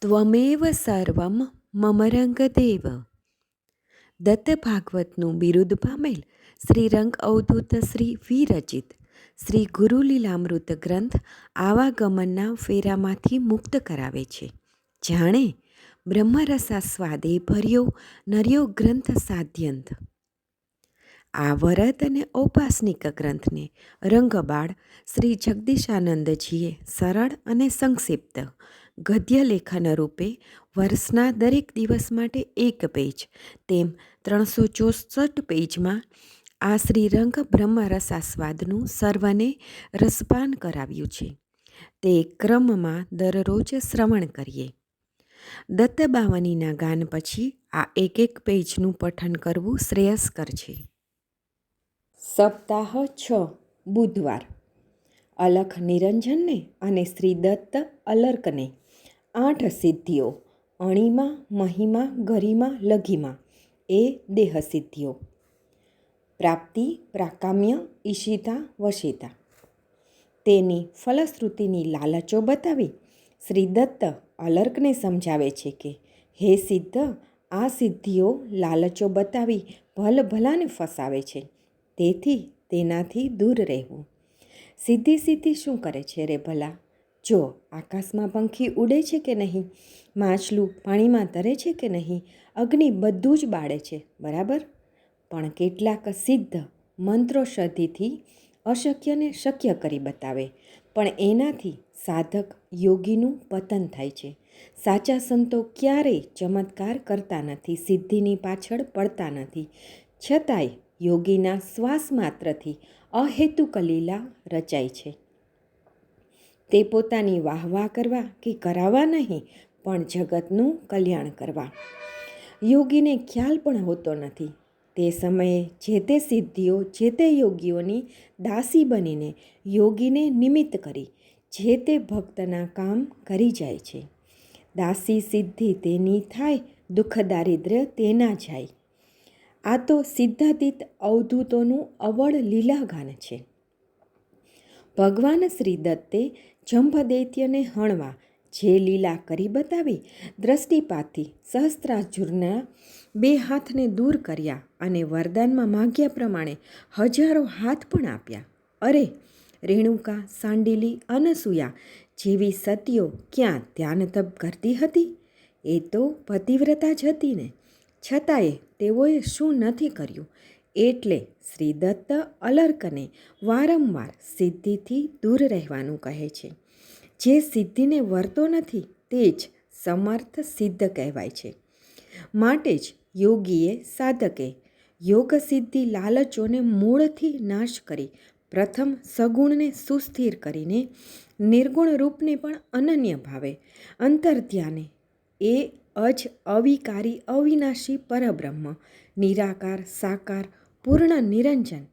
ત્વમેવ સર્વમ મમ રંગદેવ. દત્ત ભાગવતનું બિરુદ પામેલ શ્રી રંગ અવધૂત શ્રી વિરચિત શ્રી ગુરુલીલામૃત ગ્રંથ આવાગમનના ફેરામાંથી મુક્ત કરાવે છે. જાણે બ્રહ્મરસાસ્વાદે ભર્યો નર્યો ગ્રંથ સાધ્યંત. આ વરદ અને ઔપાસનિક ગ્રંથને રંગબાળ શ્રી જગદીશાનંદજીએ સરળ અને સંક્ષિપ્ત ગદ્ય લેખન રૂપે વર્ષના દરેક દિવસ માટે એક પેજ તેમ 364 પેજમાં આ શ્રીરંગ બ્રહ્મરસાસ્વાદનું સર્વને રસપાન કરાવ્યું છે. તે ક્રમમાં દરરોજ શ્રવણ કરીએ. દત્તબાવનીના ગાન પછી આ એક પેજનું પઠન કરવું શ્રેયસ્કર છે. સપ્તાહ 6 બુધવાર. અલખ નિરંજનને અને શ્રી દત્ત અલર્કને 8 સિદ્ધિઓ અણિમા મહિમા ગરિમા લઘિમા એ દેહ સિદ્ધિઓ. પ્રાપ્તિ પ્રાકામ્ય ઈશિતા વશિતા. તેની ફલશ્રુતિની લાલચો બતાવી શ્રી દત્ત અલર્કને સમજાવે છે કે હે સિદ્ધ, આ સિદ્ધિઓ લાલચો બતાવી ભલભલાને ફસાવે છે, તેથી તેનાથી દૂર રહેવું. સિદ્ધિ શું કરે છે રે ભલા? જો આકાશમાં પંખી ઉડે છે કે નહીં, માછલું પાણીમાં તરે છે કે નહીં, અગ્નિ બધું જ બાળે છે, બરાબર. પણ કેટલાક સિદ્ધ મંત્રોષધિથી અશક્યને શક્ય કરી બતાવે, પણ એનાથી સાધક યોગીનું પતન થાય છે. સાચા સંતો ક્યારેય ચમત્કાર કરતા નથી, સિદ્ધિની પાછળ પડતા નથી, છતાંય યોગીના શ્વાસ માત્રથી અહેતુક લીલા રચાય છે. તે પોતાની વાહવાહ કરવા કે કરાવવા નહીં, પણ જગતનું કલ્યાણ કરવા. યોગીને ખ્યાલ પણ હોતો નથી. તે સમયે જે તે સિદ્ધિઓ જે તે યોગીઓની દાસી બનીને યોગીને નિમિત્ત કરી જે તે ભક્તના કામ કરી જાય છે. દાસી સિદ્ધિ તેની થાય, દુઃખ દારિદ્ર્ય તેના જાય. આ તો સિદ્ધાતીત અવધૂતોનું અવળ લીલાગાન છે. ભગવાન શ્રી દત્તે જંભદૈત્યને હણવા જે લીલા કરી બતાવી, દ્રષ્ટિપાતથી સહસ્ત્રાર્જુનના 2 હાથને દૂર કર્યા અને વરદાનમાં માગ્યા પ્રમાણે હજારો હાથ પણ આપ્યા. અરે, રેણુકા, સાંડિલી, અનસૂયા જેવી સતીઓ ક્યાં ધ્યાન તપ કરતી હતી? એ તો પતિવ્રતા જ હતી ને. છતાંય તેઓએ શું નથી કર્યું? એટલે શ્રી દત્ત અલર્કને વારંવાર સિદ્ધિથી દૂર રહેવાનું કહે છે. જે સિદ્ધિને વરતો નથી તે જ સમર્થ સિદ્ધ કહેવાય છે. માટે જ યોગીએ સાધકે યોગ સિદ્ધિ લાલચોને મૂળથી નાશ કરી પ્રથમ સગુણને સુસ્થિર કરીને નિર્ગુણ રૂપને પણ અનન્ય ભાવે અંતર્ધ્યાને એ અજ અવિકારી અવિનાશી પરબ્રહ્મ નિરાકાર સાકાર પૂર્ણ નિરંજન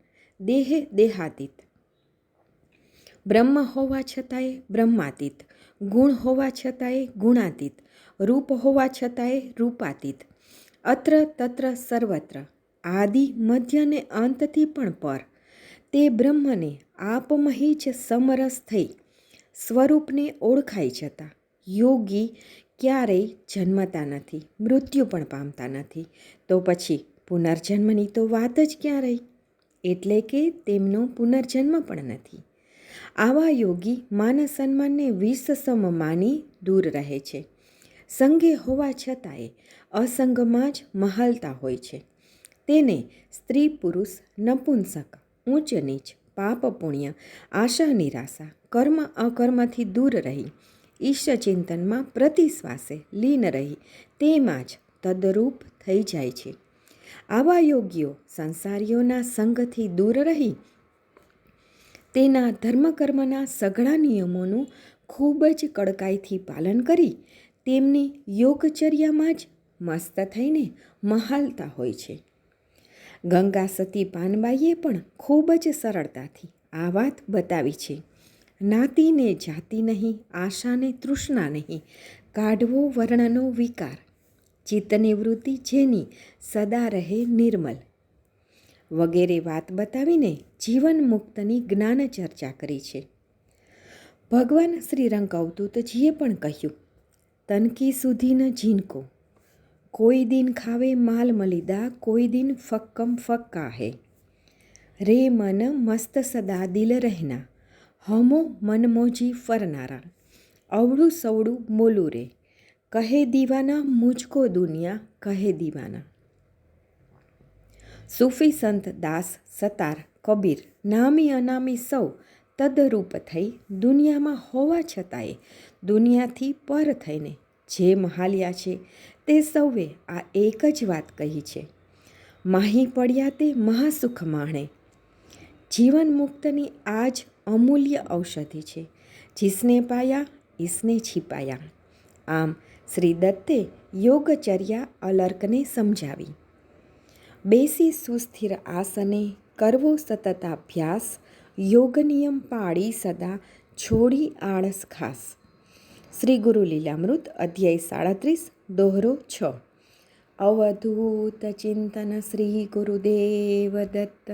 દેહે દેહાતીત, બ્રહ્મ હોવા છતાંય બ્રહ્માતીત, ગુણ હોવા છતાંય ગુણાતીત, રૂપ હોવા છતાંય રૂપાતીત, અત્ર તત્ર સર્વત્ર, આદિ મધ્ય ને અંતથી પણ પર, તે બ્રહ્મને આપમહી જ સમરસ થઈ સ્વરૂપને ઓળખાઈ જતા યોગી ક્યારેય જન્મતા નથી, મૃત્યુ પણ પામતા નથી. તો પછી પુનર્જન્મની તો વાત જ ક્યાં રહી? એટલે કે તેમનો પુનર્જન્મ પણ નથી. આવા યોગી માન સન્માનને વિષસમ માની દૂર રહે છે. સંગે હોવા છતાંય અસંગમાં જ મહાલતા હોય છે. તેને સ્ત્રી પુરુષ નપુંસક ઊંચ નીચ પાપ પુણ્ય આશા નિરાશા કર્મ અકર્મથી દૂર રહી ઈશ્વચિંતનમાં પ્રતિશ્વાસે લીન રહી તેમાં જ તદરૂપ થઈ જાય છે. આવા યોગીઓ સંસારીઓના સંગથી દૂર રહી તેના ધર્મકર્મના સઘળા નિયમોનું ખૂબ જ કડકાઈથી પાલન કરી તેમની યોગચર્યામાં જ મસ્ત થઈને મહાલતા હોય છે. ગંગા સતી પાનબાઈએ પણ ખૂબ જ સરળતાથી આ વાત બતાવી છે. નાતીને જાતિ નહીં, આશાને તૃષ્ણા નહીં, કાઢવો વર્ણનો વિકાર, ચિત્તની વૃત્તિ જેની સદા રહે નિર્મલ વગેરે વાત બતાવીને જીવન મુક્તની જ્ઞાન ચર્ચા કરી છે. ભગવાન શ્રી રંગ અવધૂતજીએ પણ કહ્યું, તનકી સુધી ન જીનકો. કોઈ દિન ખાવે માલ મલિદા, કોઈ દિન ફક્કમ ફક્કા હે. રે મન મસ્ત સદા દિલ રહેના, હમો મનમોજી ફરનારા. અવળું સવળું મોલું રે, કહે દીવાના મુझको દુનિયા કહે દીવાના. સૂફી સંત દાસ સતાર કબીર નામી અનામી સૌ તદરૂપ થઈ દુનિયામાં હોવા છતાંય દુનિયાથી પર થઈને જે મહાલ્યા છે તે સૌએ આ એક જ વાત કહી છે, માહી પડ્યા તે મહાસુખ માણે. જીવન મુક્તની આ જ અમૂલ્ય ઔષધિ છે. જિસને પાયા ઇસને છિપાયા. આમ શ્રી દત્તે યોગચર્યા અલર્કને સમજાવી. બેસી સુસ્થિર આસને કરવો સતત અભ્યાસ, યોગ નિયમ પાળી સદા છોડી આળસ ખાસ. શ્રી ગુરુ લીલામૃત અધ્યાય 37 દોહરો 6. અવધૂત ચિંતન શ્રી ગુરુદેવ દત્ત.